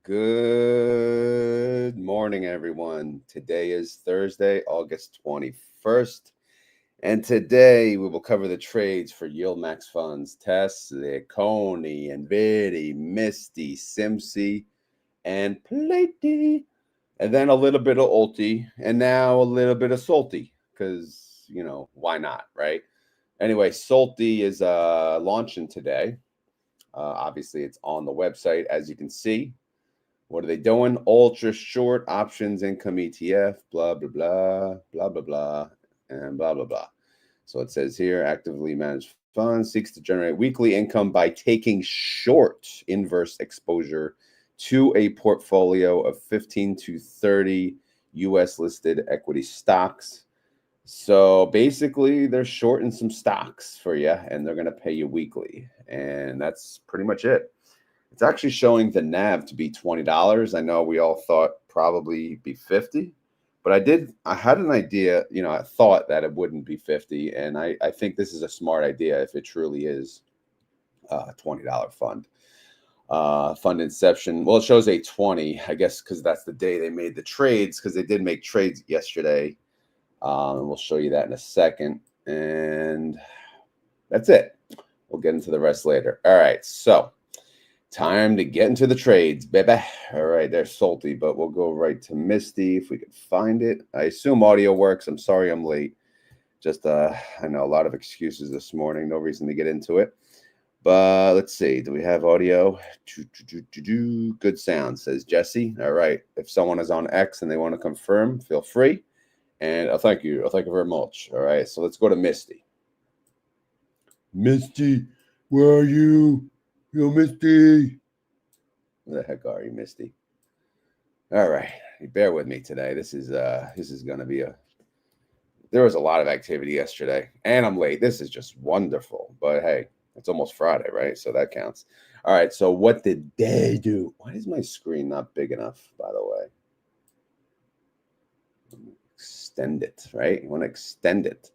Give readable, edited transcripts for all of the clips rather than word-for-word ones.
Good morning, everyone. Today is Thursday, August 21st. And today we will cover the trades for YieldMax funds, TSLY, CONY, Nvidia, Misty, SMCI, and PLTY. And then a little bit of Ulti, and now a little bit of SLTY, because, why not, right? Anyway, SLTY is launching today. Obviously, it's on the website, as you can see. What are they doing? Ultra short options income ETF, blah, blah, blah, blah, blah, blah, and blah, blah, blah. So it says here, actively managed fund seeks to generate weekly income by taking short inverse exposure to a portfolio of 15 to 30 U.S. listed equity stocks. So basically, they're shorting some stocks for you, and they're going to pay you weekly. And that's pretty much it. It's actually showing the NAV to be $20. I know we all thought probably be 50, but I had an idea, I thought that it wouldn't be 50. And I think this is a smart idea if it truly is a $20 fund. Fund inception. Well, it shows a 20, I guess, because that's the day they made the trades, because they did make trades yesterday. And we'll show you that in a second. And that's it. We'll get into the rest later. All right. So time to get into the trades, baby. All right, there's Salty, but we'll go right to Misty if we can find it. I assume audio works. I'm sorry I'm late. Just, I know a lot of excuses this morning. No reason to get into it. But let's see. Do we have audio? Good sound, says Jesse. All right. If someone is on X and they want to confirm, feel free. And thank you. Thank you very much. All right. So let's go to Misty. Misty, where are you? Yo, Misty. Where the heck are you, Misty? All right. Bear with me today. This is going to be there was a lot of activity yesterday, and I'm late. This is just wonderful. But hey, it's almost Friday, right? So that counts. All right. So what did they do? Why is my screen not big enough, by the way? Extend it, right? You want to extend it,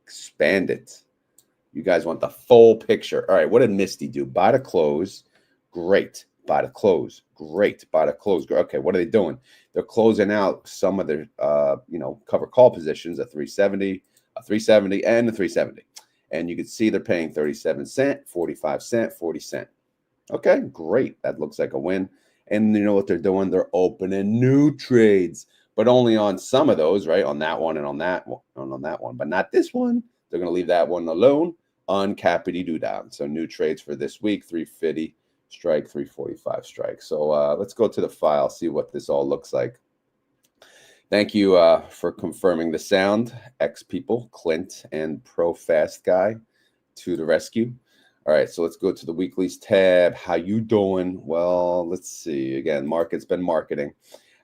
expand it. You guys want the full picture. All right, what did Misty do? Buy to close. Great. Buy to close. Great. Buy to close. Okay, what are they doing? They're closing out some of their, cover call positions, a 370, a 370, and a 370. And you can see they're paying 37 cents, 45 cents, 40 cents. Okay, great. That looks like a win. And you know what they're doing? They're opening new trades, but only on some of those, right? On that one and on that one, on that one, but not this one. They're going to leave that one alone. Uncappity do down. So new trades for this week, 350 strike, 345 strike. So let's go to the file, see what this all looks like. Thank you for confirming the sound. X people, Clint and Pro Fast Guy to the rescue. All right, so let's go to the weeklies tab. How you doing? Well, let's see. Again, market's been marketing.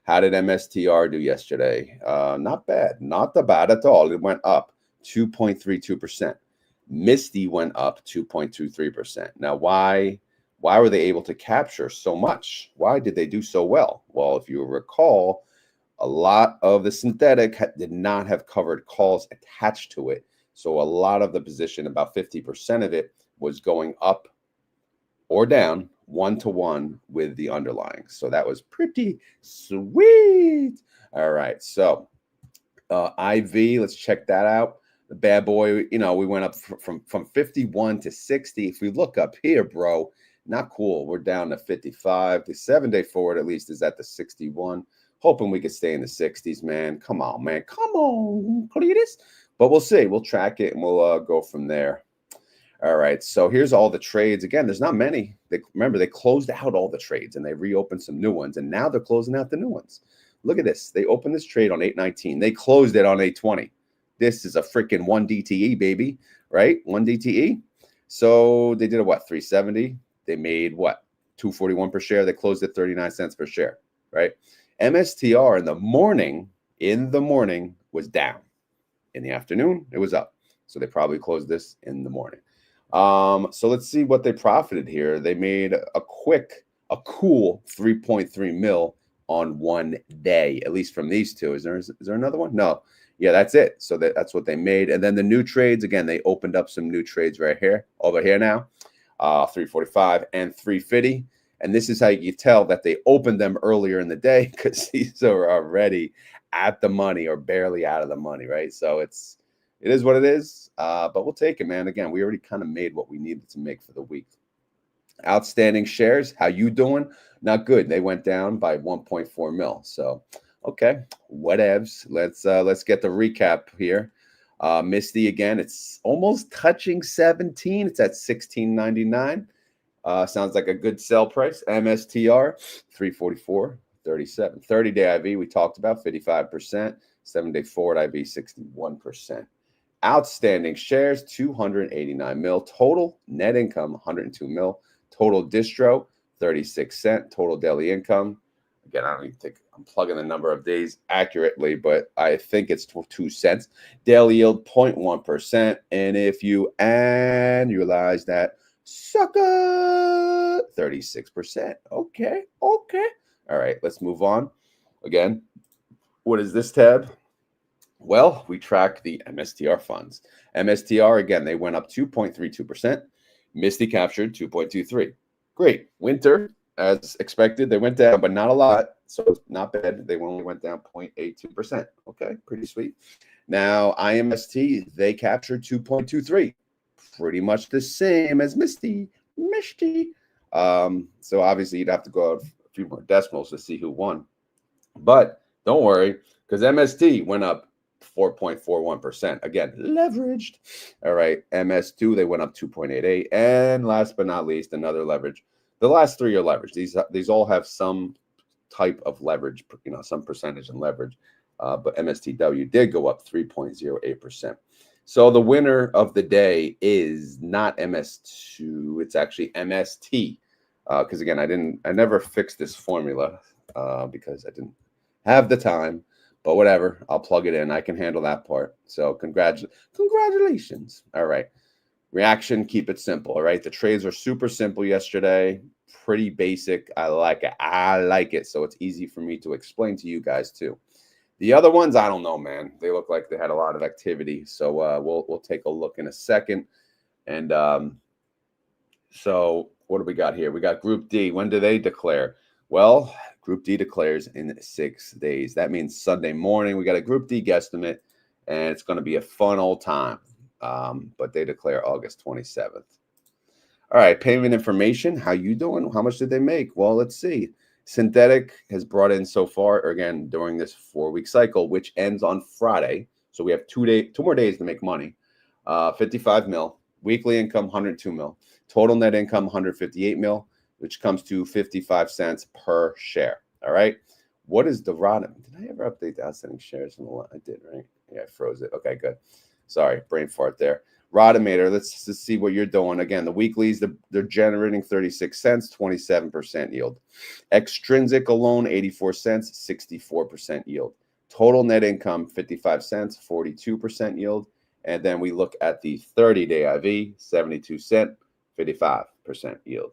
How did MSTR do yesterday? Not bad. Not bad at all. It went up 2.32%. Misty went up 2.23%. Now, why were they able to capture so much? Why did they do so well? Well, if you recall, a lot of the synthetic did not have covered calls attached to it. So a lot of the position, about 50% of it, was going up or down 1-to-1 with the underlying. So that was pretty sweet. All right, so IV, let's check that out. The bad boy, we went up from 51 to 60. If we look up here, bro, not cool. We're down to 55. The 7-day forward, at least, is at the 61. Hoping we could stay in the 60s, man. Come on, man. Come on, Cletus. But we'll see. We'll track it, and we'll go from there. All right, so here's all the trades. Again, there's not many. Remember, they closed out all the trades, and they reopened some new ones, and now they're closing out the new ones. Look at this. They opened this trade on 8/19. They closed it on 8/20. This is a freaking 1 DTE, baby, right? 1 DTE. So they did a what? 370. They made what? 241 per share. They closed at 39 cents per share, right? MSTR in the morning was down. In the afternoon, it was up. So they probably closed this in the morning. So let's see what they profited here. They made a cool 3.3 mil on one day, at least from these two. Is there another one? No. Yeah, that's it. So that's what they made. And then the new trades, again, they opened up some new trades right here, over here now, 345 and 350. And this is how you tell that they opened them earlier in the day, because these are already at the money or barely out of the money, right? So it is what it is, but we'll take it, man. Again, we already kind of made what we needed to make for the week. Outstanding shares, how you doing? Not good. They went down by 1.4 mil. So, okay, whatevs. Let's get the recap here. Misty again, it's almost touching 17. It's at 16.99. Sounds like a good sell price. MSTR 344.37. 30-day IV we talked about 55%. 7-day forward IV 61%. Outstanding shares 289 mil. Total net income 102 mil. Total distro 36 cent. Total daily income. Again, I don't even think I'm plugging the number of days accurately, but I think it's 2 cents. Daily yield 0.1%. And if you annualize that, sucker, 36%. Okay. All right, let's move on. Again, what is this tab? Well, we track the MSTR funds. MSTR, again, they went up 2.32%. Misty captured 2.23. Great. Winter, as expected, they went down, but not a lot. So it's not bad. They only went down 0.82%. Okay, pretty sweet. Now, IMST, they captured 2.23. Pretty much the same as Misty. So obviously, you'd have to go out a few more decimals to see who won. But don't worry, because MST went up 4.41%. Again, leveraged. All right, MS2, they went up 2.88. And last but not least, another leverage. The last three are leveraged. These all have some type of leverage, some percentage in leverage. But MSTW did go up 3.08%. So the winner of the day is not MS2. It's actually MST. Because again, I never fixed this formula because I didn't have the time. But whatever, I'll plug it in. I can handle that part. So congratulations. All right. Reaction, keep it simple. All right. The trades are super simple yesterday. Pretty basic. I like it. So it's easy for me to explain to you guys too. The other ones, I don't know, man. They look like they had a lot of activity. So we'll take a look in a second. And so what do we got here? We got Group D. When do they declare? Well, Group D declares in 6 days. That means Sunday morning. We got a Group D guesstimate, and it's going to be a fun old time. But they declare August 27th. All right, payment information. How you doing? How much did they make? Well, let's see. Synthetic has brought in so far, again, during this 4-week cycle, which ends on Friday. So we have 2 more days to make money. 55 mil. Weekly income, 102 mil. Total net income, 158 mil, which comes to 55 cents per share. All right. What is the RODM? Did I ever update the outstanding shares? I did, right? Yeah, I froze it. Okay, good. Sorry, brain fart there. Rodometer, let's see what you're doing. Again, the weeklies, they're generating 36 cents, 27% yield. Extrinsic alone, 84 cents, 64% yield. Total net income, 55 cents, 42% yield. And then we look at the 30-day IV, 72 cent, 55% yield.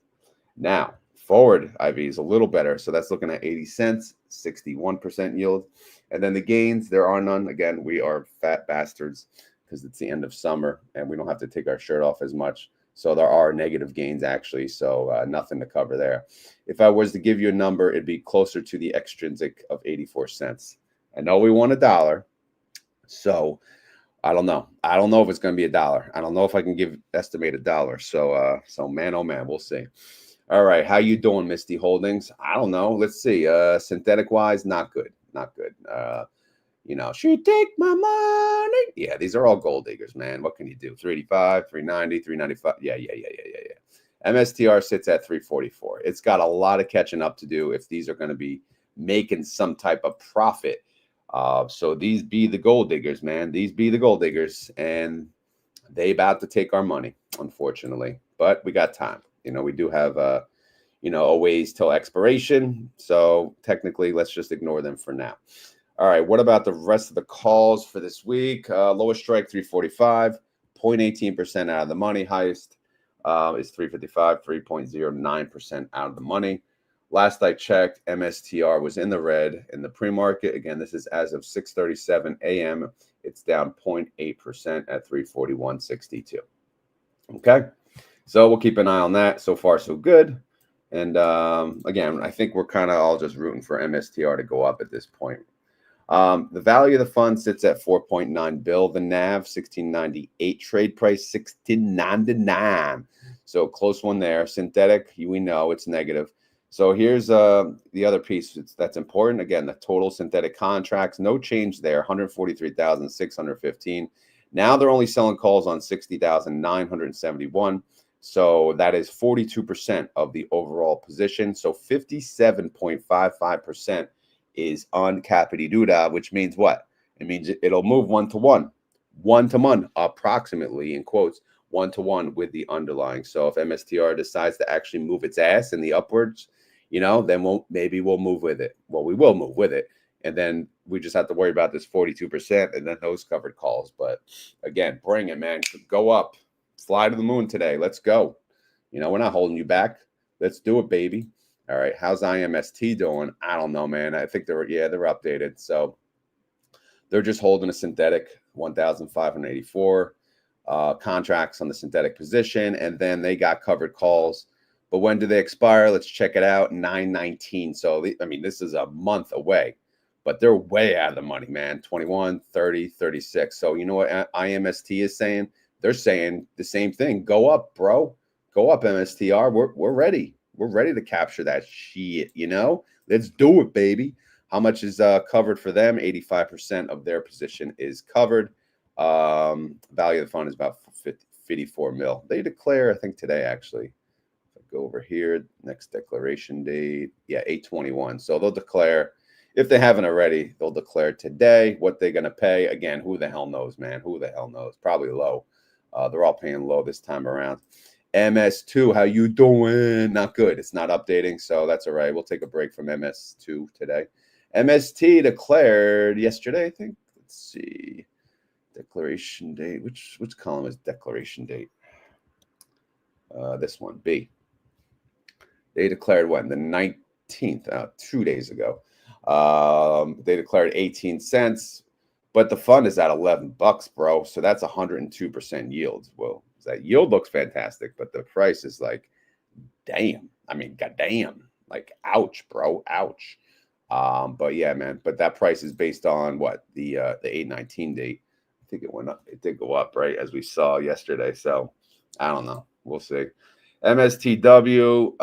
Now, forward IV is a little better. So that's looking at 80 cents, 61% yield. And then the gains, there are none. Again, we are fat bastards because it's the end of summer and we don't have to take our shirt off as much. So there are negative gains actually. So nothing to cover there. If I was to give you a number, it'd be closer to the extrinsic of 84 cents. I know we won $1. So I don't know. I don't know if it's going to be $1. I don't know if I can estimate $1. So man, oh man, we'll see. All right. How you doing, Misty Holdings? I don't know. Let's see. Synthetic wise, not good. Not good. She take my money. Yeah, these are all gold diggers, man. What can you do? 385, 390, 395. Yeah. MSTR sits at 344. It's got a lot of catching up to do if these are going to be making some type of profit. So these be the gold diggers, man. These be the gold diggers, and they about to take our money, unfortunately. But we got time. We do have a ways till expiration. So technically, let's just ignore them for now. All right, what about the rest of the calls for this week? Lowest strike, 345, 0.18% out of the money. Highest is 355, 3.09% out of the money. Last I checked, MSTR was in the red in the pre-market. Again, this is as of 6:37 a.m. It's down 0.8% at 341.62. Okay, so we'll keep an eye on that. So far, so good. And again, I think we're kind of all just rooting for MSTR to go up at this point. The value of the fund sits at 4.9 bill. The NAV 1698, trade price 1699. So close one there. Synthetic, we know it's negative. So here's the other piece that's important. Again, the total synthetic contracts, no change there, 143,615. Now they're only selling calls on 60,971. So that is 42% of the overall position. So 57.55% is uncapped, which means what? It means it'll move 1-to-1, 1-to-1, approximately, in quotes, 1-to-1 with the underlying. So if MSTR decides to actually move its ass in the upwards, then maybe we'll move with it. Well, we will move with it. And then we just have to worry about this 42% and then those covered calls. But again, bring it, man. Go up. Fly to the moon today. Let's go. We're not holding you back. Let's do it, baby. All right. How's IMST doing? I don't know, man. I think they're updated. So they're just holding a synthetic 1,584 contracts on the synthetic position. And then they got covered calls. But when do they expire? Let's check it out. 9/19. So, this is a month away. But they're way out of the money, man. 21, 30, 36. So you know what IMST is saying? They're saying the same thing. Go up, bro. Go up, MSTR. We're ready. We're ready to capture that shit, Let's do it, baby. How much is covered for them? 85% of their position is covered. Value of the fund is about 54 mil. They declare, I think, today, actually. If I go over here, next declaration date. Yeah, 8/21. So they'll declare. If they haven't already, they'll declare today what they're going to pay. Again, who the hell knows, man? Who the hell knows? Probably low. They're all paying low this time around. MS2, how you doing? Not good. It's not updating, so that's all right. We'll take a break from MS2 today. MST declared yesterday, I think. Let's see. Declaration date. Which column is declaration date? This one, B. They declared when? The 19th, 2 days ago. They declared 18 cents, but the fund is at $11, bro. So that's 102% yield. Well, that yield looks fantastic, but the price is like, damn. Goddamn. Like, ouch, bro. Ouch. But yeah, man. But that price is based on what? The 8/19 date. I think it went up. It did go up, right? As we saw yesterday. So I don't know. We'll see. MSTW.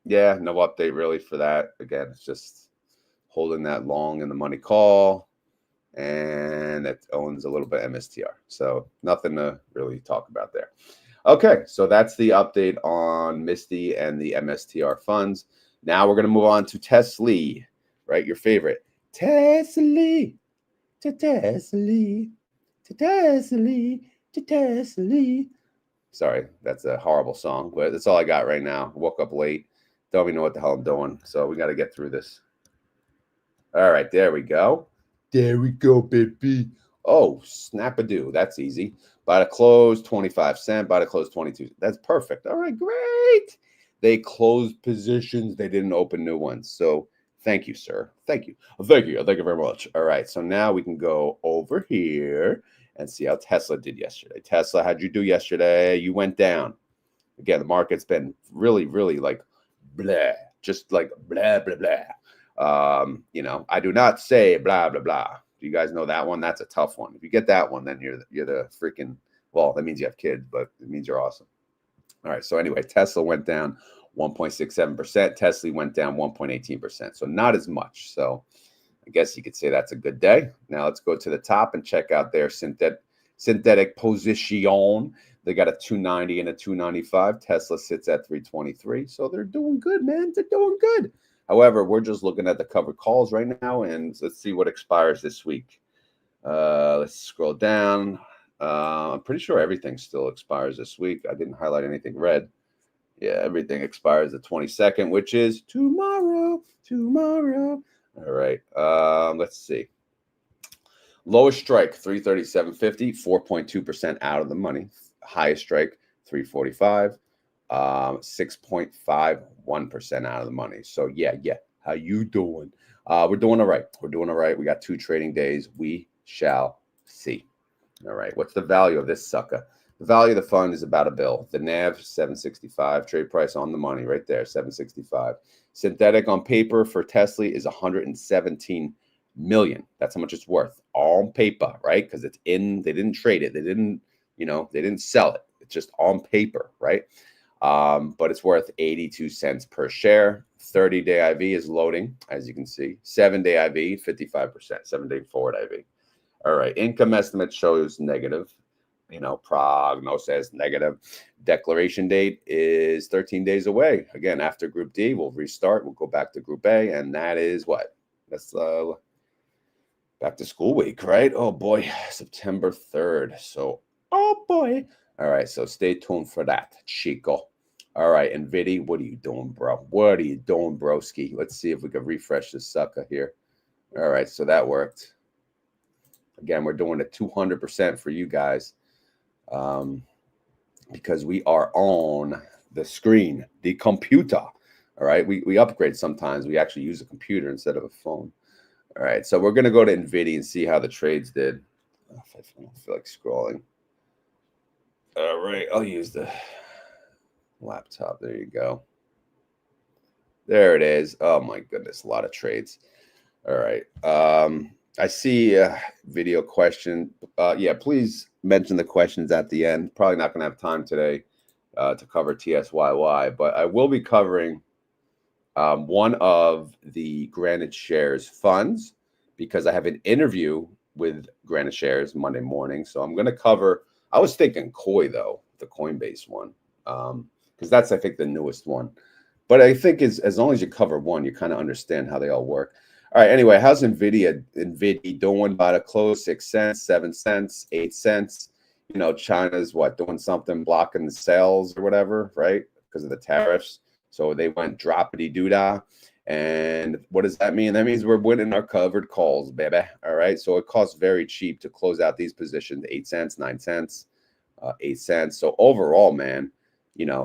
Yeah, no update really for that. Again, it's just holding that long in the money call, and it owns a little bit MSTR. So nothing to really talk about there. Okay, so that's the update on Misty and the MSTR funds. Now we're going to move on to TSLY, right? Your favorite. TSLY, TSLY, TSLY, TSLY. Sorry, that's a horrible song, but that's all I got right now. Woke up late. Don't even know what the hell I'm doing. So we got to get through this. All right, there we go. There we go, baby. Oh, snap-a-doo. That's easy. Buy to close, 25 cents. Buy to close, 22. That's perfect. All right, great. They closed positions. They didn't open new ones. So thank you, sir. Thank you. Thank you. Thank you very much. All right, so now we can go over here and see how Tesla did yesterday. Tesla, how'd you do yesterday? You went down. Again, the market's been really, really like blah, just like blah, blah, blah. I do not say blah, blah, blah. Do you guys know that one? That's a tough one. If you get that one, then you're the freaking, well, that means you have kids, but it means you're awesome. All right. So anyway, Tesla went down 1.67%. TSLY went down 1.18%. So not as much. So I guess you could say that's a good day. Now let's go to the top and check out their synthetic position. They got a 290 and a 295. Tesla sits at 323. So they're doing good, man. They're doing good. However, we're just looking at the covered calls right now, and let's see what expires this week. Let's scroll down. I'm pretty sure everything still expires this week. I didn't highlight anything red. Yeah, everything expires the 22nd, which is tomorrow. Tomorrow. All right. Let's see. Lowest strike, 337.50, 4.2% out of the money. Highest strike, 345, 6.51% out of the money. So yeah. How you doing? We're doing all right. We're doing all right. We got 2 trading days. We shall see. All right. What's the value of this sucker? The value of the fund is about $1 billion. The NAV 765. Trade price on the money right there, 765. Synthetic on paper for TSLY is 117 million. That's how much it's worth on paper, right? Because it's in. They didn't trade it. They didn't, they didn't sell it. It's just on paper, right? But it's worth 82 cents per share. 30-day IV is loading, as you can see. 7-day IV, 55%. 7-day forward IV. All right. Income estimate shows negative. Prognosis negative. Declaration date is 13 days away. Again, after Group D, we'll restart. We'll go back to Group A, and that is what? That's back to school week, right? Oh boy, September 3rd. So, oh boy. All right, so stay tuned for that, Chico. All right, Nvidia, what are you doing, bro? What are you doing, broski? Let's see if we can refresh this sucker here. All right, so that worked. Again, we're doing it 200% for you guys. Because we are on the screen, the computer. All right, we upgrade sometimes. We actually use a computer instead of a phone. All right, so we're going to go to Nvidia and see how the trades did. I don't feel like scrolling. All right, I'll use the laptop. There you go. There it is. Oh my goodness, a lot of trades. All right. I see a video question. Yeah, please mention the questions at the end. Probably not going to have time today to cover TSYY, but I will be covering one of the Granite Shares funds because I have an interview with Granite Shares Monday morning. So I'm going to cover, I was thinking COI though, the Coinbase one, because that's, I think, the newest one. But I think as long as you cover one, you kind of understand how they all work. All right. Anyway, how's Nvidia doing by the close? 6 cents, 7 cents, 8 cents. China's doing something, blocking the sales or whatever, right? Because of the tariffs. So they went droppity doodah. And what does that mean? That means we're winning our covered calls, baby. All right. So it costs very cheap to close out these positions. 8 cents, 9 cents, 8 cents. So overall, man,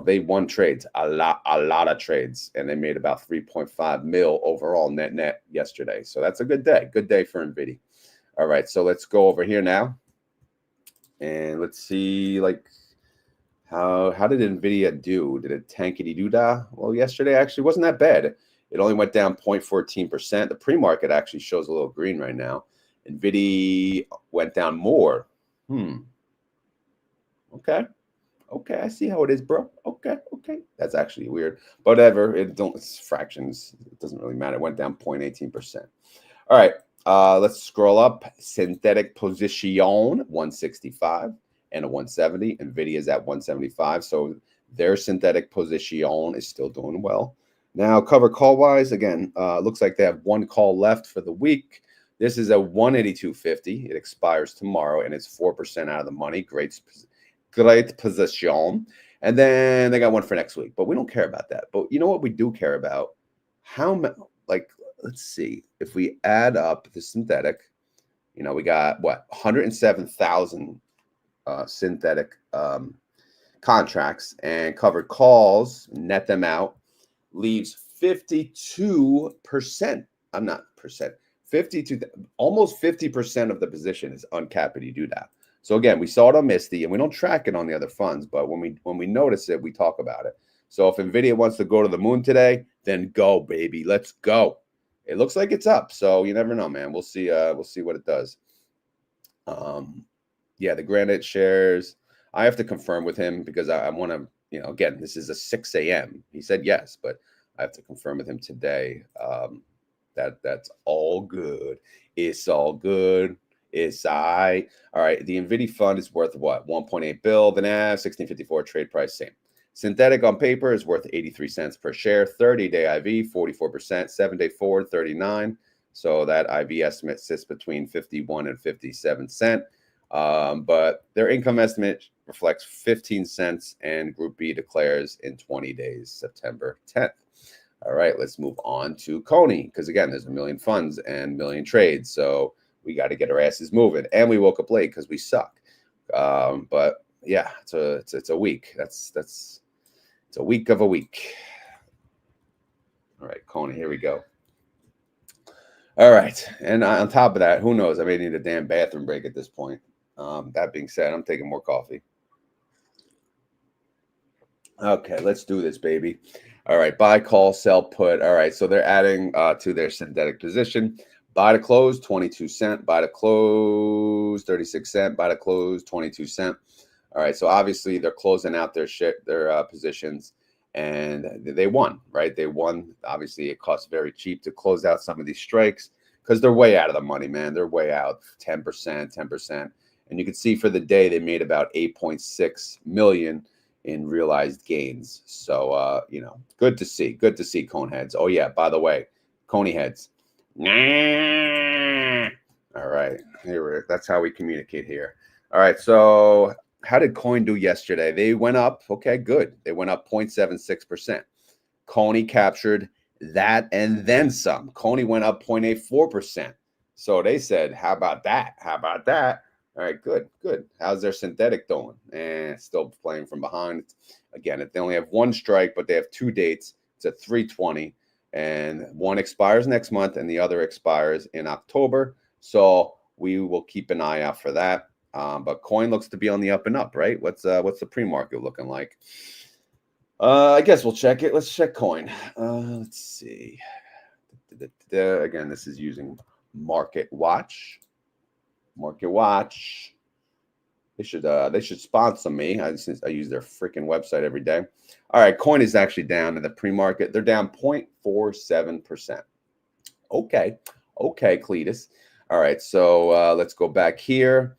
they won trades, a lot of trades, and they made about 3.5 mil overall net yesterday. So that's a good day for Nvidia. All right, so let's go over here now, and let's see how did Nvidia do? Did it tankity doo-dah? Well, yesterday actually wasn't that bad. It only went down 0.14%. The pre-market actually shows a little green right now. Nvidia went down more. Okay, I see how it is, bro. Okay. That's actually weird. Whatever. It's fractions. It doesn't really matter. It went down 0.18%. All right. Let's scroll up. Synthetic position 165 and a 170. Nvidia is at 175. So their synthetic position is still doing well. Now, cover call wise, again, looks like they have one call left for the week. This is a 182.50. It expires tomorrow and it's 4% out of the money. Great position. And then they got one for next week, but we don't care about that. But you know what we do care about? Let's see, if we add up the synthetic, we got 107,000 synthetic contracts, and covered calls, net them out, leaves 52%. I'm not percent, 52, almost 50% of the position is uncappity doodah. So again, we saw it on Misty, and we don't track it on the other funds, but when we notice it, we talk about it. So if Nvidia wants to go to the moon today, then go, baby. Let's go. It looks like it's up, so you never know, man. We'll see what it does. Yeah, the Granite Shares, I have to confirm with him because I want to, again, this is a 6 a.m. He said yes, but I have to confirm with him today. That's all good. It's all good. It's all right. All right. The Nvidia fund is worth what? 1.8 billion. The NAV 1654 trade price same. Synthetic on paper is worth 83 cents per share. 30-day IV 44%. 7-day forward 39. So that IV estimate sits between 51 and 57 cents. But their income estimate reflects 15 cents, and Group B declares in 20 days, September 10th. All right, let's move on to Coney, because again, there's a million funds and million trades, so we got to get our asses moving. And we woke up late because we suck. But yeah, it's a week. It's a week of a week. All right, Coney, here we go. All right, and on top of that, who knows? I may need a damn bathroom break at this point. That being said, I'm taking more coffee. Okay, let's do this, baby. All right, buy, call, sell, put. All right, so they're adding to their synthetic position. Buy to close, 22 cent. Buy to close, 36 cent. Buy to close, 22 cent. All right, so obviously they're closing out their positions, and they won, right? They won. Obviously, it costs very cheap to close out some of these strikes because they're way out of the money, man. They're way out, 10%, 10%. And you can see for the day they made about 8.6 million in realized gains. So, good to see. Good to see, cone heads. Oh, yeah, by the way, Coney heads. All right, that's how we communicate here. All right, so how did Coin do yesterday? They went up. Okay, good. They went up 0.76%. Coney captured that and then some. Coney went up 0.84%. So they said, how about that? How about that? All right, good, good. How's their synthetic doing? And still playing from behind. Again, if they only have one strike, but they have two dates, it's at 320. And one expires next month and the other expires in October. So we will keep an eye out for that. But Coin looks to be on the up and up, right? What's the pre-market looking like? I guess we'll check it. Let's check Coin. Let's see. Again, this is using Market Watch. Market Watch. They should sponsor me. I use their freaking website every day. All right, Coin is actually down in the pre-market. They're down 0.47%. Okay, Cletus. All right, so let's go back here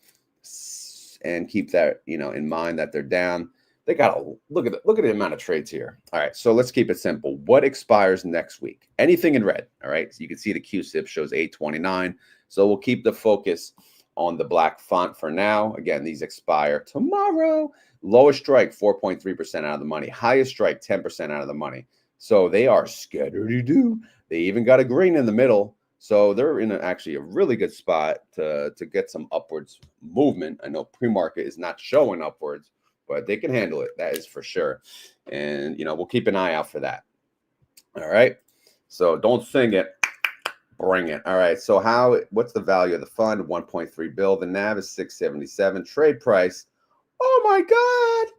and keep that in mind that they're down. They got to look at the amount of trades here. All right, so let's keep it simple. What expires next week? Anything in red. All right, so you can see the QSIP shows 829. So we'll keep the focus on the black font for now. Again, these expire tomorrow. Lowest strike, 4.3% out of the money. Highest strike, 10% out of the money. So they are scattered-do. They even got a green in the middle. So they're in actually a really good spot to get some upwards movement. I know pre-market is not showing upwards, but they can handle it. That is for sure. And, we'll keep an eye out for that. All right. So don't sing it. Bring it. All right. So what's the value of the fund? 1.3 bill. The NAV is 677. Trade price. Oh my God.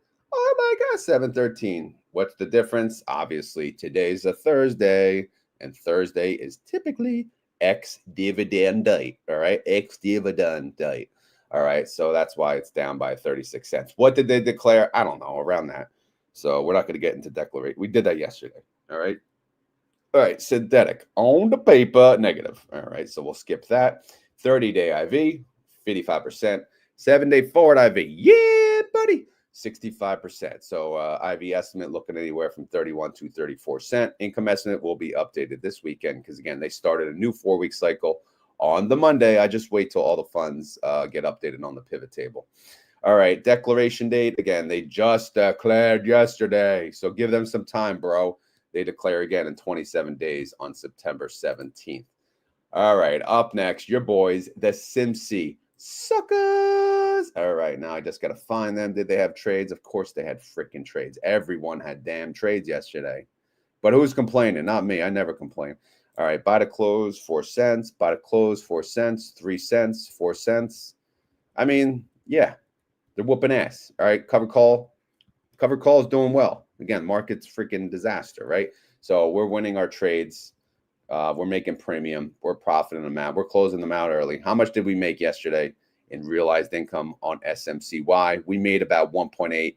713. What's the difference? Obviously, today's a Thursday, and Thursday is typically ex-dividend date. All right. Ex-dividend date. All right. So that's why it's down by 36 cents. What did they declare? I don't know, around that. So we're not going to get into declaration. We did that yesterday. All right. All right, synthetic on the paper, negative. All right, so we'll skip that. 30-day IV, 55%. 7-day forward IV, yeah, buddy, 65%. So IV estimate looking anywhere from 31 to 34 cent. Income estimate will be updated this weekend because, again, they started a new 4-week cycle on the Monday. I just wait till all the funds get updated on the pivot table. All right, declaration date. Again, they just declared yesterday, so give them some time, bro. They declare again in 27 days on September 17th. All right, up next, your boys, the SMCI suckers. All right, now I just got to find them. Did they have trades? Of course they had freaking trades. Everyone had damn trades yesterday. But who's complaining? Not me. I never complain. All right, buy to close, 4 cents. Buy to close, 4 cents. 3 cents, 4 cents. I mean, yeah, they're whooping ass. All right, cover call. Cover call is doing well. Again, market's freaking disaster, right? So we're winning our trades. We're making premium. We're profiting them out. We're closing them out early. How much did we make yesterday in realized income on SMCY? We made about 1.8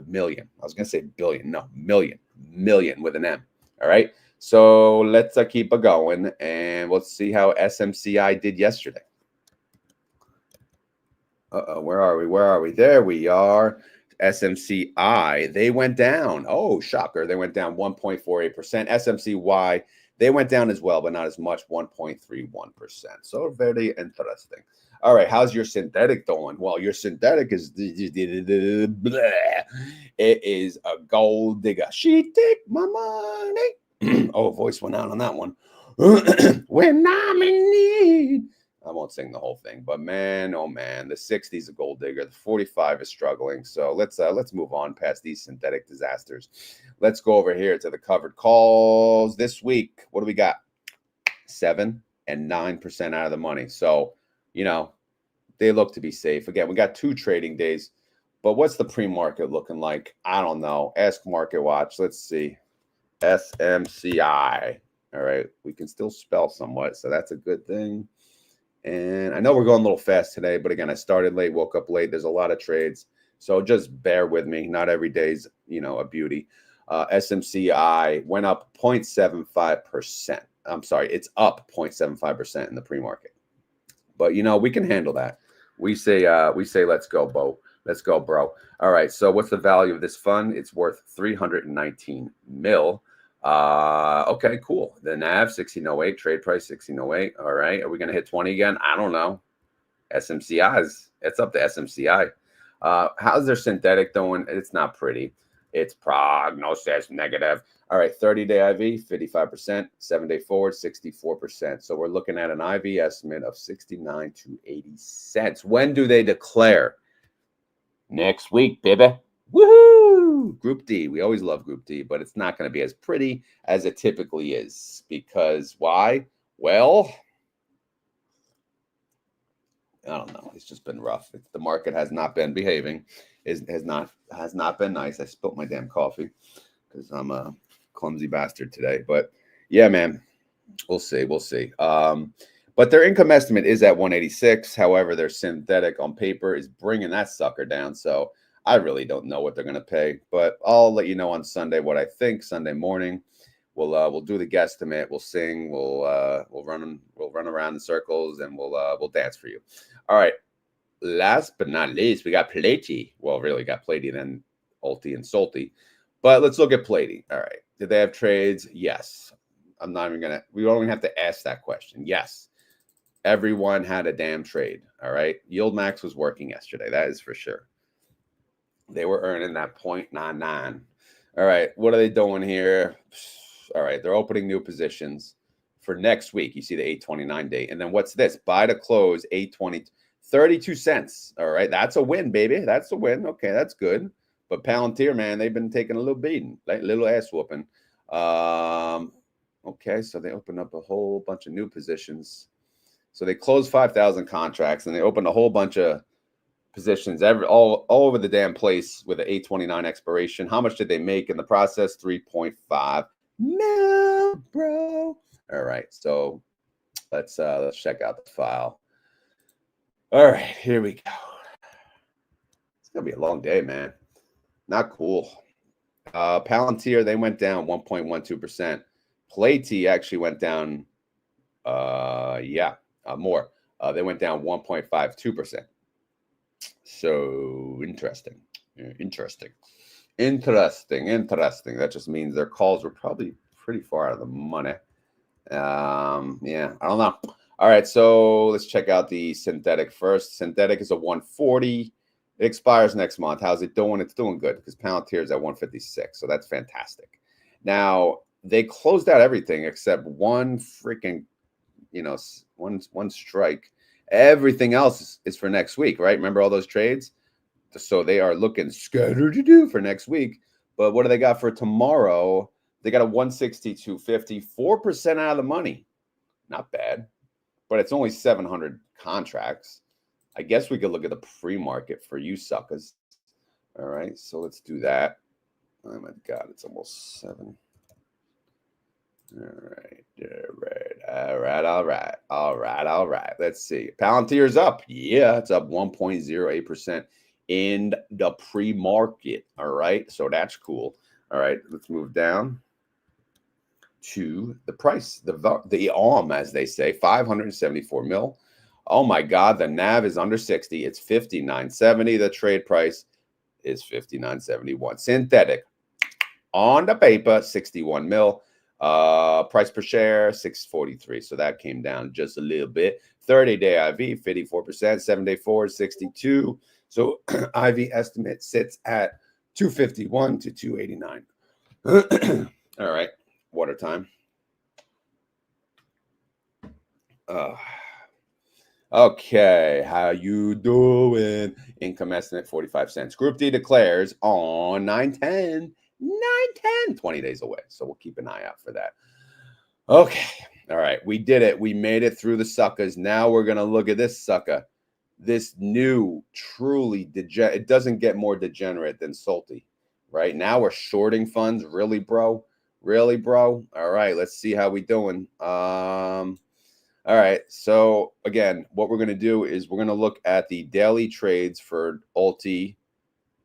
million. I was going to say billion. No, million. Million with an M. All right. So let's keep it going. And we'll see how SMCI did yesterday. Where are we? Where are we? There we are. SMCI, they went down. Oh, shocker. They went down 1.48%. SMCY, they went down as well, but not as much, 1.31%. So very interesting. All right, how's your synthetic doing? Well, your synthetic is it is a gold digger. She take my money. Oh, voice went out on that one. When I'm in need. I won't sing the whole thing, but man, oh man, the 60 is a gold digger. The 45 is struggling. So let's move on past these synthetic disasters. Let's go over here to the covered calls this week. What do we got? 7 and 9% out of the money. So, they look to be safe. Again, we got 2 trading days. But what's the pre-market looking like? I don't know. Ask Market Watch. Let's see. SMCI. All right. We can still spell somewhat, so that's a good thing. And I know we're going a little fast today, but again, I started late, woke up late. There's a lot of trades, so just bear with me. Not every day's, a beauty. SMCI went up 0.75%. I'm sorry, it's up 0.75% in the pre-market. But we can handle that. We say let's go, Bo. Let's go, bro. All right. So what's the value of this fund? It's worth 319 mil. Okay, cool. The NAV 1608, trade price 1608. All right. Are we gonna hit 20 again? I don't know. SMCIs. It's up to SMCI. How's their synthetic doing? It's not pretty. It's prognosis negative. All right, 30-day IV, 55%, 7-day forward, 64%. So we're looking at an IV estimate of 69 to 80 cents. When do they declare? Next week, baby. Woohoo! Group D. We always love Group D, but it's not going to be as pretty as it typically is. Because why? Well, I don't know. It's just been rough. The market has not been behaving. Has not been nice. I spilt my damn coffee because I'm a clumsy bastard today. But yeah, man, we'll see. We'll see. But their income estimate is at 186. However, their synthetic on paper is bringing that sucker down. So I really don't know what they're going to pay. But I'll let you know on Sunday what I think. Sunday morning, we'll do the guesstimate. We'll sing. We'll run around in circles, and we'll dance for you. All right. Last but not least, we got PLTY. Well, really got PLTY, then Ulti and SLTY. But let's look at PLTY. All right. Did they have trades? Yes. I'm not even we don't even have to ask that question. Yes. Everyone had a damn trade. All right. YieldMax was working yesterday. That is for sure. They were earning that 0.99. All right. What are they doing here? All right. They're opening new positions for next week. You see the 8/29 date. And then what's this? Buy to close 8/20, 32 cents. All right. That's a win, baby. That's a win. Okay. That's good. But Palantir, man, they've been taking a little beating, like little ass whooping. Okay. So they opened up a whole bunch of new positions. So they closed 5,000 contracts and they opened a whole bunch of positions all over the damn place with an 8/29 expiration. How much did they make in the process? 3.5 mil, bro. All right, so let's check out the file. All right, here we go. It's gonna be a long day, man. Not cool. Palantir, they went down 1.12%. PLTY actually went down more. They went down 1.52%. So interesting. Interesting. That just means their calls were probably pretty far out of the money. Yeah, I don't know. All right, so let's check out the synthetic first. Synthetic is a 140. It expires next month. How's it doing? It's doing good because Palantir is at 156, so that's fantastic. Now, they closed out everything except one freaking, one strike. Everything else is for next week, right? Remember all those trades? So they are looking scattered to do for next week. But what do they got for tomorrow? They got a 162.50, 4% out of the money. Not bad. But it's only 700 contracts. I guess we could look at the pre-market for you suckers. All right, so let's do that. Oh my God, it's almost 7. All right. Let's see. Palantir's up. Yeah, it's up 1.08% in the pre-market. All right, so that's cool. All right, let's move down to the price, the ARM, as they say, 574 mil. Oh my God, the NAV is under 60. It's 59.70. The trade price is 59.71. Synthetic on the paper, 61 mil. Price per share, 643. So that came down just a little bit. 30-day IV, 54%. 7-day forward, 62. So IV estimate sits at 251 to 289. All right, water time. Okay, how you doing? Income estimate 45 cents. Group D declares on 9/10. 9/10, 20 days away. So we'll keep an eye out for that. Okay. All right. We did it. We made it through the suckers. Now we're going to look at this sucker. this new truly it doesn't get more degenerate than SLTY. Right now we're shorting funds. Really, bro? Really, bro? All right, let's see how we doing. All right, so again, what we're going to do is we're going to look at the daily trades for Ulti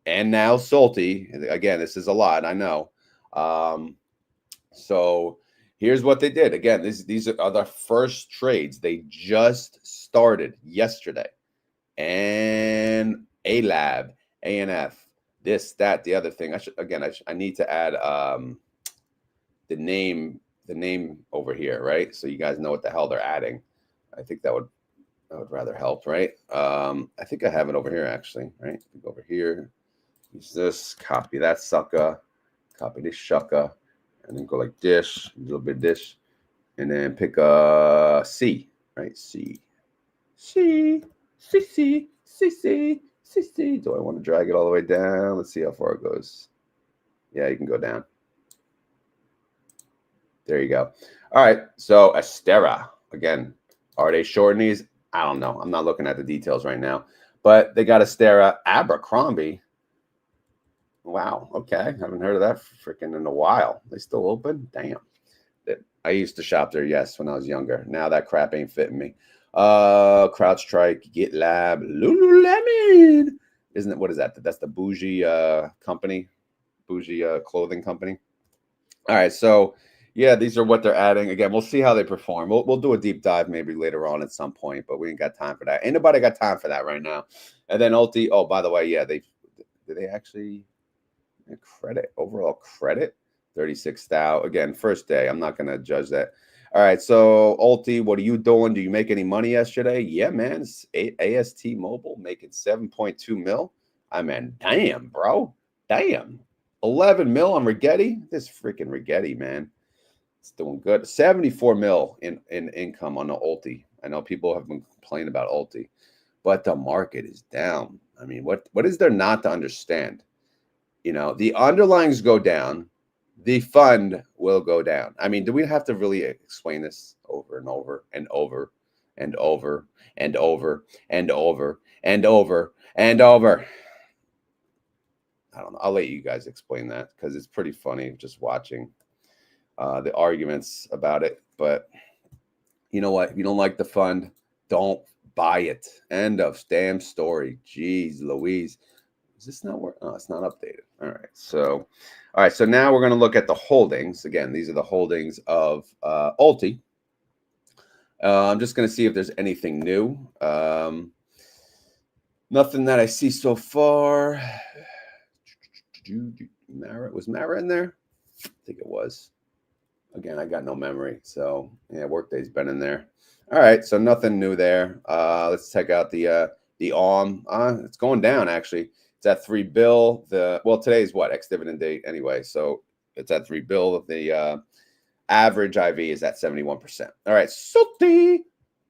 and now SLTY. Again, this is a lot, I know. So here's what they did. Again, these are the first trades. They just started yesterday. And A-Lab, ANF, this, that, the other thing. I need to add the name over here, right? So you guys know what the hell they're adding. I think that would rather help, right? I think I have it over here actually, right? Go over here, use this, copy that sucker, copy this shucker, and then go like this, a little bit of this, and then pick a C, right? C. Do I want to drag it all the way down? Let's see how far it goes. Yeah, you can go down. There you go. All right, so Astera, again, are they shorting these? I don't know. I'm not looking at the details right now, but they got Astera. Abercrombie. Wow, okay. Haven't heard of that freaking in a while. They still open? Damn. I used to shop there, yes, when I was younger. Now that crap ain't fitting me. CrowdStrike, GitLab, Lululemon. Isn't it? What is that? That's the bougie company, bougie clothing company. All right, so yeah, these are what they're adding. Again, we'll see how they perform. We'll do a deep dive maybe later on at some point, but we ain't got time for that. Ain't nobody got time for that right now. And then Ulti. Oh, by the way, yeah, did they actually credit overall credit 36,000 again first day. I'm not gonna judge that. All right, so Ulti, what are you doing? Do you make any money yesterday? Yeah, man. AST Mobile making 7.2 mil. I mean, damn, bro. Damn. 11 mil on Rigetti. This freaking Rigetti, man. It's doing good. 74 mil in income on the Ulti. I know people have been complaining about Ulti, but the market is down. I mean, what is there not to understand? You know, the underlyings go down, the fund will go down. I mean, do we have to really explain this over and over and over and over and over and over and over and over? I don't know. I'll let you guys explain that because it's pretty funny just watching the arguments about it. But you know what? If you don't like the fund, don't buy it. End of damn story. Jeez Louise. Is this not working? Oh, it's not updated. All right. So now we're going to look at the holdings. Again, these are the holdings of Ulti. I'm just going to see if there's anything new. Nothing that I see so far. Was Mara in there? I think it was. Again, I got no memory. So yeah, Workday's been in there. All right. So nothing new there. Let's check out the OM. It's going down actually. It's at 3 bill. Well, today's what? Ex-dividend date anyway. So it's at 3 bill. The average IV is at 71%. All right. SLTY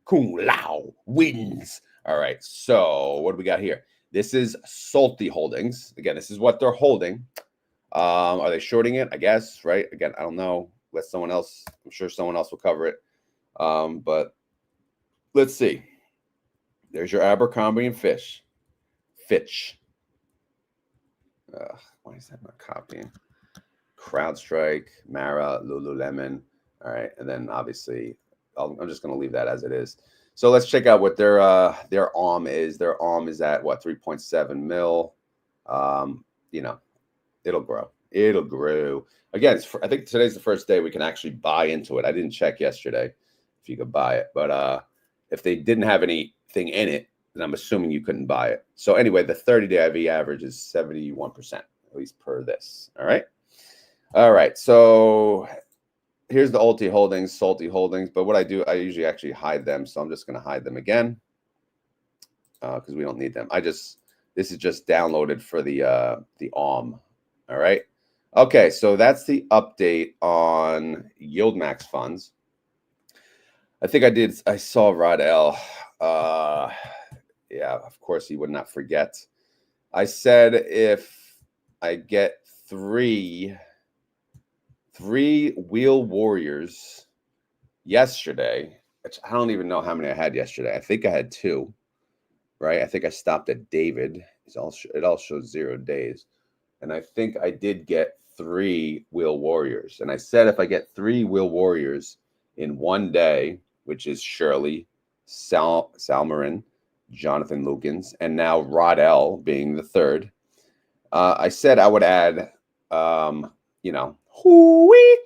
Kung Lao wins. All right. So what do we got here? This is SLTY holdings. Again, this is what they're holding. Are they shorting it? I guess, right? Again, I don't know. Let someone else. I'm sure someone else will cover it. But let's see. There's your Abercrombie and Fitch. Why is that not copying? CrowdStrike, Mara, Lululemon. All right, and then obviously I'm just going to leave that as it is. So let's check out what their OM is. Their OM is at what 3.7 mil. You know, it'll grow. It'll grow. Again, I think today's the first day we can actually buy into it. I didn't check yesterday if you could buy it, but if they didn't have anything in it, and I'm assuming you couldn't buy it. So anyway, the 30-day IV average is 71%, at least per this. All right. All right. So here's the Ulti holdings, SLTY holdings. But what I do, I usually actually hide them. So I'm just going to hide them again because we don't need them. This is just downloaded for the OM. All right. Okay. So that's the update on YieldMax funds. I think I saw Rod L. Yeah, of course he would not forget. I said if I get three wheel warriors yesterday, which I don't even know how many I had yesterday. I think I had 2. right? I think I stopped at David. It all shows 0 days. And I think I did get 3 Wheel Warriors. And I said if I get 3 Wheel Warriors in one day, which is Shirley, Salmarin, Jonathan Lukens, and now Rodell being the third, I said I would add, you know, Hoie,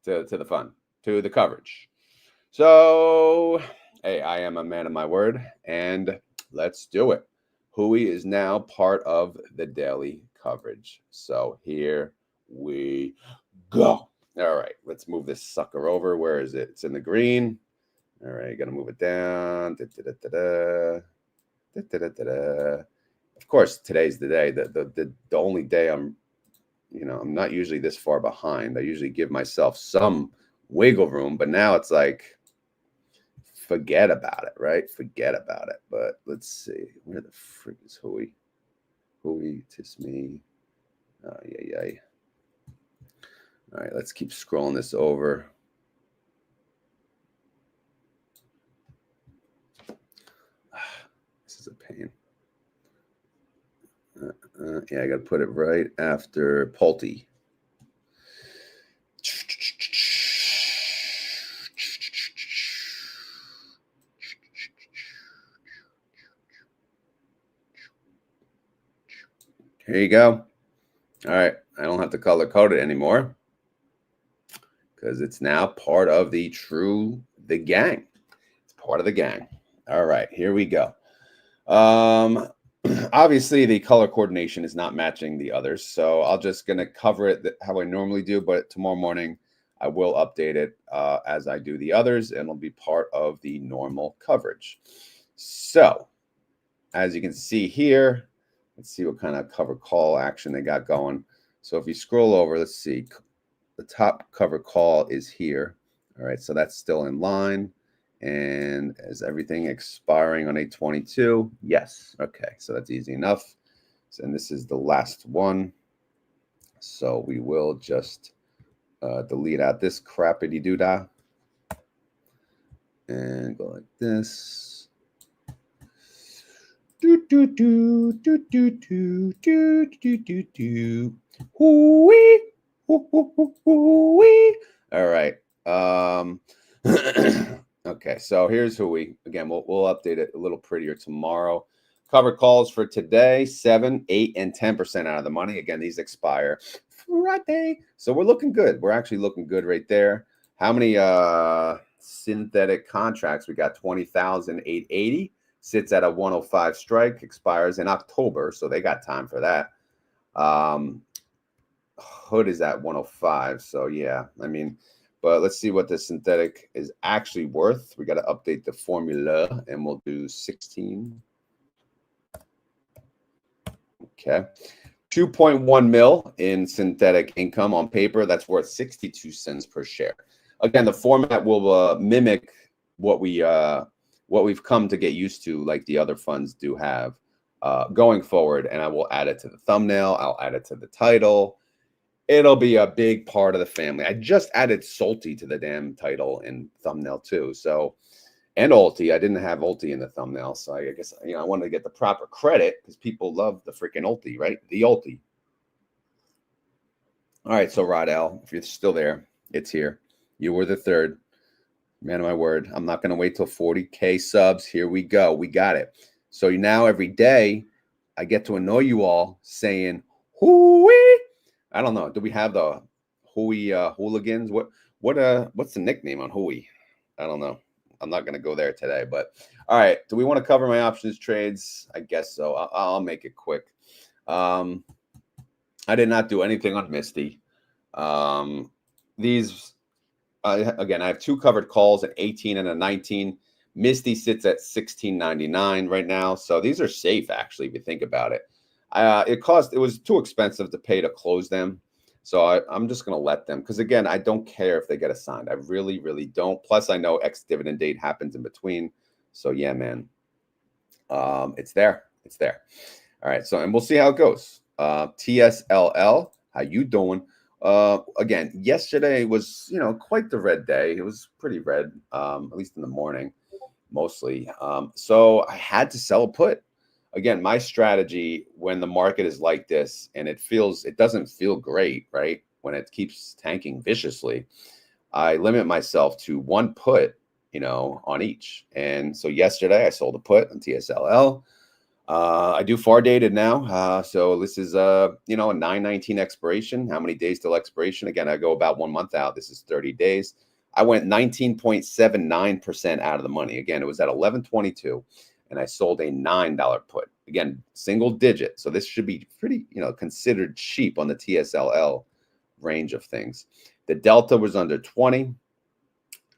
to the fun, to the coverage. So, hey, I am a man of my word, and let's do it. Hoie is now part of the daily coverage. So here we go. All right, let's move this sucker over. Where is it? It's in the green. All right, gonna move it down. Of course, today's the day. The only day I'm not usually this far behind. I usually give myself some wiggle room, but now it's like, forget about it, right? Forget about it. But let's see. Where the frick is Hoie? Hoie, tis me. Yeah. All right, let's keep scrolling this over. This is a pain. Yeah, I got to put it right after PLTY. Here you go. All right, I don't have to color code it anymore because it's now part of the gang. It's part of the gang. All right, here we go. Obviously the color coordination is not matching the others, so I'm just going to cover it how I normally do, but tomorrow morning I will update it as I do the others, and it'll be part of the normal coverage. So as you can see here, let's see what kind of cover call action they got going. So if you scroll over, let's see, the top cover call is here. All right, so that's still in line. And is everything expiring on 8/22? Yes. Okay, so that's easy enough. So, and this is the last one. So we will just delete out this crappity doodah and go like this. All right. Okay, so here's Hoie. Again, we'll update it a little prettier tomorrow. Cover calls for today, 7, 8, and 10% out of the money. Again, these expire Friday. So we're looking good. We're actually looking good right there. How many synthetic contracts? We got 20,880. Sits at a 105 strike, expires in October, so they got time for that. Hood is at 105, so yeah, I mean, but let's see what the synthetic is actually worth. We got to update the formula, and we'll do 16. Okay, 2.1 mil in synthetic income on paper. That's worth 62 cents per share. Again, the format will mimic what we've come to get used to, like the other funds do have going forward. And I will add it to the thumbnail. I'll add it to the title. It'll be a big part of the family. I just added SLTY to the damn title and thumbnail too. So, and ULTI. I didn't have ULTI in the thumbnail. So I guess, I wanted to get the proper credit because people love the freaking ULTI, right? The ULTI. All right. So Rodell, if you're still there, it's here. You were the third. Man of my word. I'm not going to wait till 40K subs. Here we go. We got it. So now every day I get to annoy you all saying, Hoie. I don't know. Do we have the Hoie hooligans? What's the nickname on Hoie? I don't know. I'm not going to go there today, but all right. Do we want to cover my options trades? I guess so. I'll make it quick. I did not do anything on Misty. Again, I have 2 covered calls, an 18 and a 19. Misty sits at $16.99 right now. So these are safe, actually, if you think about it. It was too expensive to pay to close them. So I'm just going to let them. Because, again, I don't care if they get assigned. I really, really don't. Plus, I know ex-dividend date happens in between. So, yeah, man. It's there. It's there. All right. So, and we'll see how it goes. TSLL, how you doing? again, yesterday was, you know, quite the red day. It was pretty red, at least in the morning, mostly. So I had to sell a put. Again, my strategy when the market is like this and it doesn't feel great, right? When it keeps tanking viciously, I limit myself to one put, you know, on each. And so yesterday I sold a put on TSLL. I do far dated now. So this is you know, a 9/19 expiration. How many days till expiration? Again, I go about 1 month out. This is 30 days. I went 19.79% out of the money. Again, it was at 11.22 and I sold a $9 put. Again, single digit. So this should be pretty, you know, considered cheap on the TSLL range of things. The delta was under 20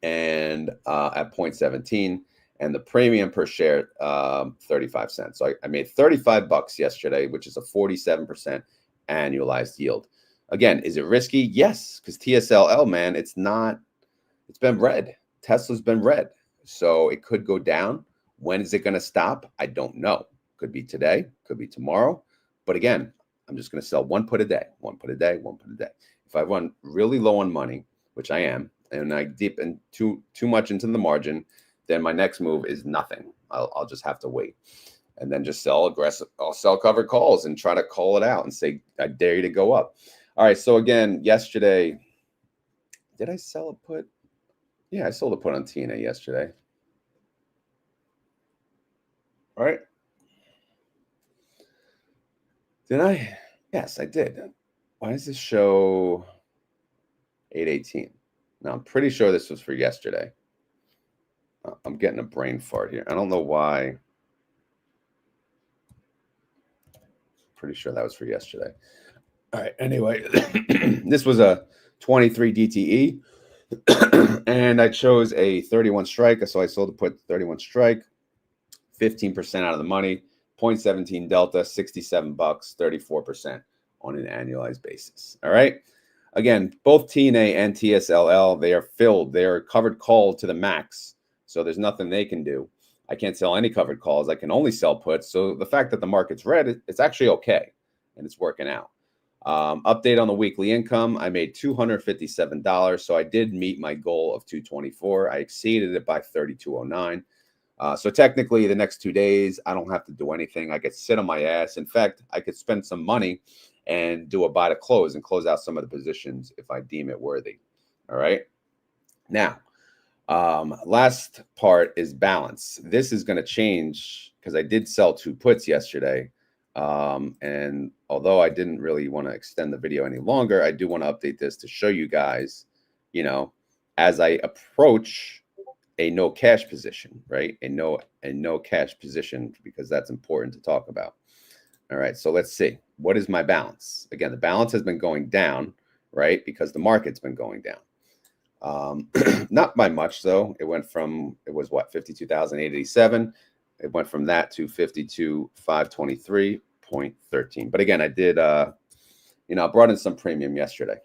and at 0.17. And the premium per share, 35 cents. So I made 35 bucks yesterday, which is a 47% annualized yield. Again, is it risky? Yes, because TSLL, man, it's been red. Tesla's been red. So it could go down. When is it going to stop? I don't know. Could be today, could be tomorrow. But again, I'm just going to sell one put a day, one put a day, one put a day. If I run really low on money, which I am, and I dip in too much into the margin, then my next move is nothing. I'll just have to wait and then just sell aggressive. I'll sell covered calls and try to call it out and say, I dare you to go up. All right. So again, yesterday, did I sell a put? Yeah, I sold a put on TNA yesterday. All right. Did I? Yes, I did. Why does this show 8/18? Now, I'm pretty sure this was for yesterday. I'm getting a brain fart here. I don't know why. Pretty sure that was for yesterday. All right. Anyway, this was a 23 DTE, and I chose a 31 strike. So I sold to put 31 strike, 15% out of the money, 0.17 delta, 67 bucks, 34% on an annualized basis. All right. Again, both TNA and TSLL, they are filled. They are covered call to the max. So there's nothing they can do. I can't sell any covered calls. I can only sell puts. So the fact that the market's red, it's actually okay. And it's working out. Update on the weekly income. I made $257. So I did meet my goal of 224. I exceeded it by 3209. So technically the next 2 days, I don't have to do anything. I could sit on my ass. In fact, I could spend some money and do a buy to close and close out some of the positions if I deem it worthy. All right. Now, last part is balance. This is going to change because I did sell 2 puts yesterday. And although I didn't really want to extend the video any longer, I do want to update this to show you guys, you know, as I approach a no cash position, right? A no cash position, because that's important to talk about. All right, so let's see. What is my balance? Again, the balance has been going down, right? Because the market's been going down. Not by much, though. It was what, 52,887. It went from that to 52,523.13. But again, I did, you know, I brought in some premium yesterday.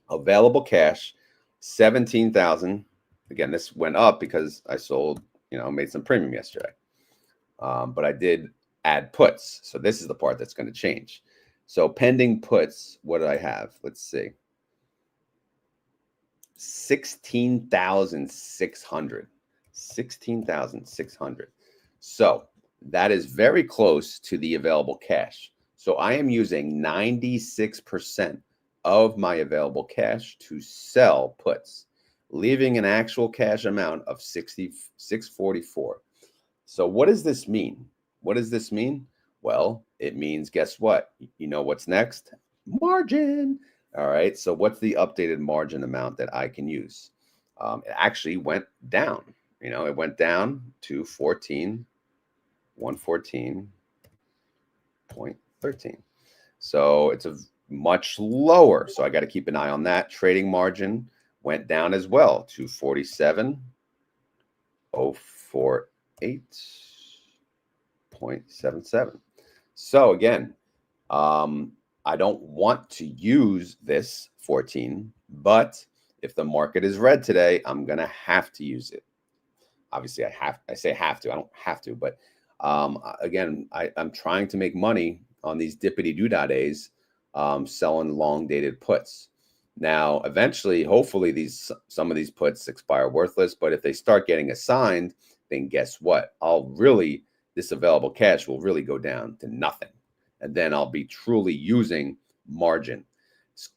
Available cash, 17,000. Again, this went up because I sold, you know, made some premium yesterday. But I did add puts. So this is the part that's going to change. So pending puts, what do I have? Let's see. 16,600. 16,600. So that is very close to the available cash. So I am using 96% of my available cash to sell puts, leaving an actual cash amount of 644. So what does this mean? What does this mean? Well, it means, guess what? You know what's next? Margin. All right. So what's the updated margin amount that I can use? It actually went down. You know, it went down to 114.13. So it's a much lower. So I got to keep an eye on that. Trading margin went down as well to 47,048.77. So again, I don't want to use this 14, but if the market is red today, I'm going to have to use it. Obviously, I say have to. I don't have to, but again, I'm trying to make money on these dippity-doo-dah days, selling long-dated puts. Now, eventually, hopefully, some of these puts expire worthless. But if they start getting assigned, then guess what? This available cash will really go down to nothing. And then I'll be truly using margin.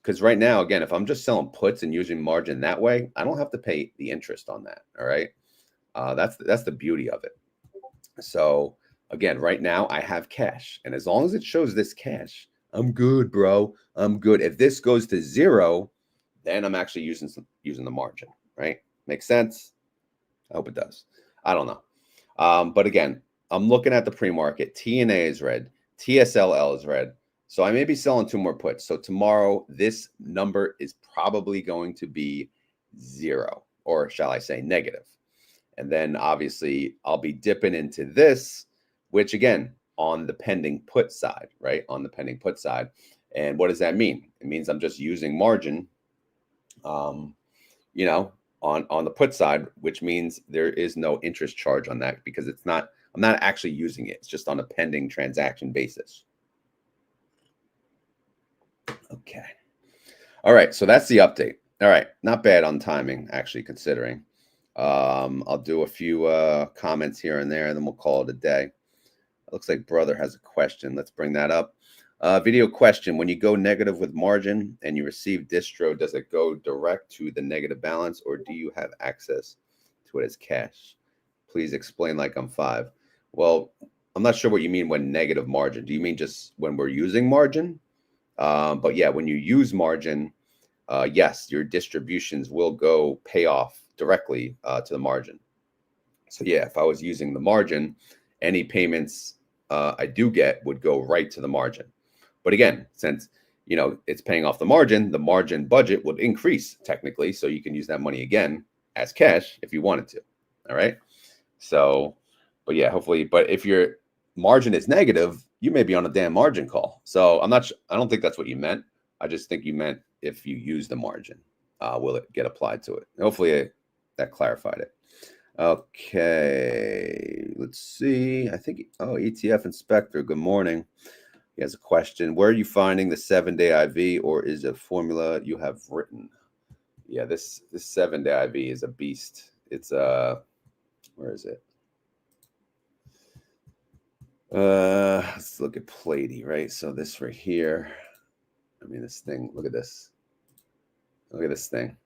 Because right now, again, if I'm just selling puts and using margin that way, I don't have to pay the interest on that. All right. That's the beauty of it. So again, right now I have cash. And as long as it shows this cash, I'm good, bro. I'm good. If this goes to zero, then I'm actually using the margin, right? Makes sense? I hope it does. I don't know. But again, I'm looking at the pre-market. TNA is red. TSLL is red. So I may be selling 2 more puts. So tomorrow, this number is probably going to be 0, or shall I say negative. And then obviously I'll be dipping into this, which again, on the pending put side, right? On the pending put side. And what does that mean? It means I'm just using margin, you know, on the put side, which means there is no interest charge on that because I'm not actually using it. It's just on a pending transaction basis. Okay. All right. So that's the update. All right. Not bad on timing, actually, considering. I'll do a few comments here and there, and then we'll call it a day. It looks like brother has a question. Let's bring that up. Video question. When you go negative with margin and you receive distro, does it go direct to the negative balance, or do you have access to it as cash? Please explain like I'm 5. Well, I'm not sure what you mean when negative margin. Do you mean just when we're using margin? But yeah, when you use margin, yes, your distributions will go pay off directly to the margin. So yeah, if I was using the margin, any payments I do get would go right to the margin. But again, since it's paying off the margin budget would increase technically, so you can use that money again as cash if you wanted to. All right. So, but yeah, hopefully. But if your margin is negative, you may be on a damn margin call. So I don't think that's what you meant. I just think you meant if you use the margin, will it get applied to it? Hopefully that clarified it. Okay, let's see. I think, ETF Inspector, good morning. He has a question. Where are you finding the 7-day IV, or is it a formula you have written? Yeah, this 7-day IV is a beast. It's where is it? Let's look at PLTY, right? So this right here. I mean, this thing, look at this. Look at this thing.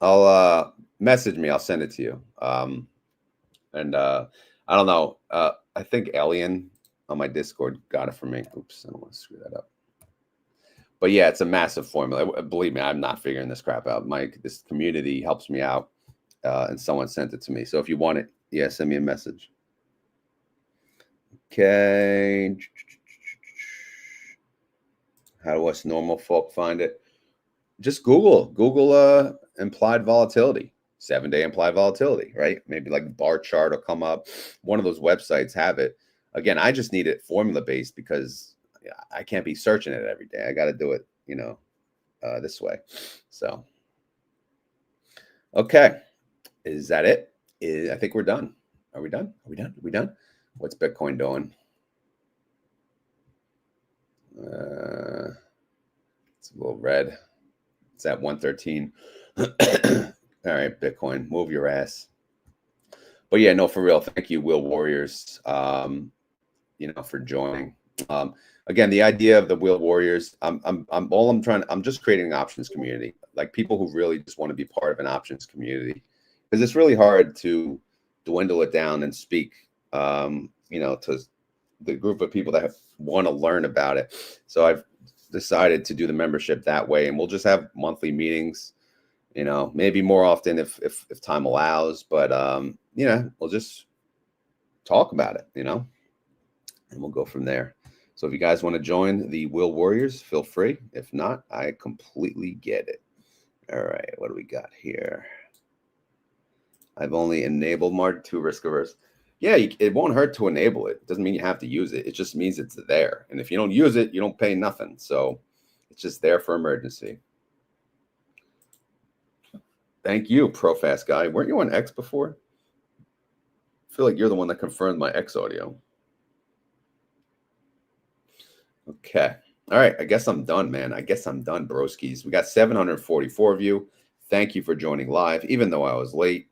I'll message me. I'll send it to you. And I don't know. I think Alien on my Discord got it for me. Oops, I don't want to screw that up. But yeah, it's a massive formula. Believe me, I'm not figuring this crap out. This community helps me out, and someone sent it to me. So if you want it, yeah, send me a message. Okay. How do us normal folk find it? Just Google implied volatility, 7-day implied volatility, right? Maybe like bar chart will come up. One of those websites have it. Again, I just need it formula based because I can't be searching it every day. I got to do it, this way. So, okay. Is that it? I think we're done. Are we done? Are we done? What's Bitcoin doing? It's a little red. It's at 113. All right, Bitcoin, move your ass. But yeah, no, for real. Thank you, Will Warriors, for joining. Again, the idea of the Will Warriors, I'm just creating an options community, like people who really just want to be part of an options community, because it's really hard to dwindle it down and speak, to the group of people that want to learn about it. So I've decided to do the membership that way, and we'll just have monthly meetings, maybe more often if time allows, but we'll just talk about it, and we'll go from there. So if you guys want to join the Will Warriors, feel free. If not, I completely get it. All right, what do we got here? I've only enabled margin to risk averse. Yeah, it won't hurt to enable it. It doesn't mean you have to use it. It just means it's there. And if you don't use it, you don't pay nothing. So it's just there for emergency. Thank you, ProFast guy. Weren't you on X before? I feel like you're the one that confirmed my X audio. Okay. All right, I guess I'm done, man. I guess I'm done, broskies. We got 744 of you. Thank you for joining live, even though I was late.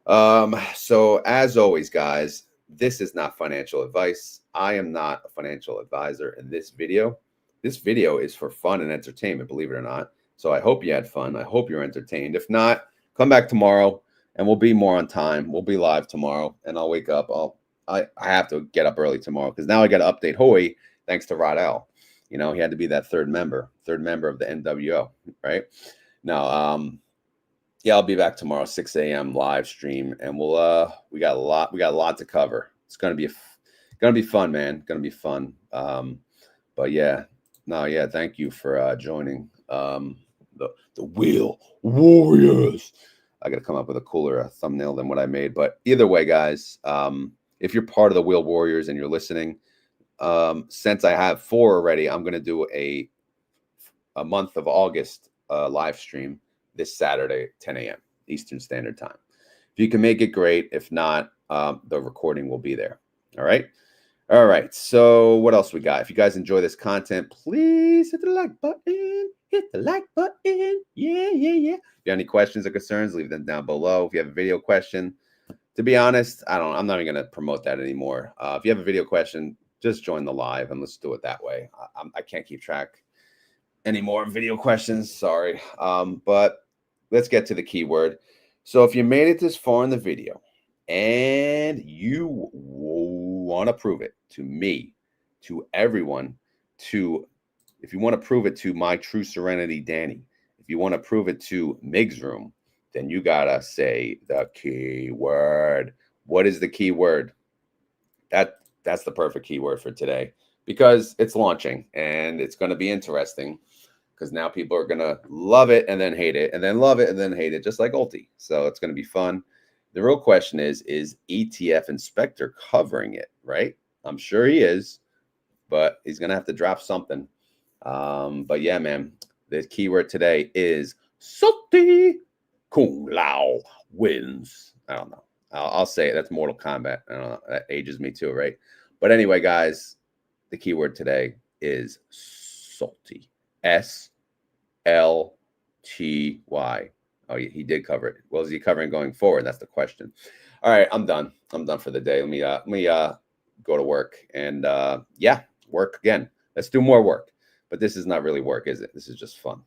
So as always, guys, this is not financial advice. I am not a financial advisor in this video. This video is for fun and entertainment, believe it or not. So I hope you had fun. I hope you're entertained. If not, come back tomorrow and we'll be more on time. We'll be live tomorrow and I'll wake up. I have to get up early tomorrow because now I got to update Hoie thanks to Rodell. You know, he had to be that third member of the NWO, right? Now, yeah, I'll be back tomorrow, 6 a.m. live stream, and we got a lot to cover. It's gonna be fun, man. Gonna be fun. But yeah, no, yeah, thank you for joining. The Wheel Warriors. I gotta come up with a cooler thumbnail than what I made. But either way, guys, if you're part of the Wheel Warriors and you're listening, since I have 4 already, I'm gonna do a month of August live stream this Saturday, 10 a.m. Eastern Standard Time. If you can make it, great. If not, the recording will be there. All right. All right. So what else we got? If you guys enjoy this content, please hit the like button. Hit the like button. Yeah. If you have any questions or concerns, leave them down below. If you have a video question, to be honest, I'm not even going to promote that anymore. If you have a video question, just join the live and let's do it that way. I can't keep track any more video questions. Sorry. But let's get to the keyword. So if you made it this far in the video and you want to prove it to me, to everyone, if you want to prove it to my true serenity, Danny, if you want to prove it to Mig's room, then you got to say the keyword. What is the keyword? That's the perfect keyword for today because it's launching and it's going to be interesting. Because now people are going to love it and then hate it and then love it and then hate it, just like Ulti. So it's going to be fun. The real question is ETF Inspector covering it, right? I'm sure he is, but he's going to have to drop something. But yeah, man, the keyword today is SLTY. Kung Lao wins. I don't know. I'll say it. That's Mortal Kombat. I don't know. That ages me too, right? But anyway, guys, the keyword today is SLTY. SLTY. Oh, he did cover it. Well, is he covering going forward? That's the question. All right, I'm done. I'm done for the day. Let me go to work and yeah, work again. Let's do more work. But this is not really work, is it? This is just fun.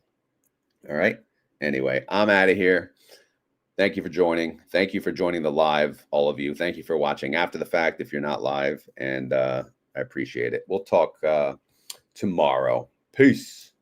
All right. Anyway, I'm out of here. Thank you for joining. Thank you for joining the live, all of you. Thank you for watching after the fact if you're not live, and I appreciate it. We'll talk tomorrow. Peace.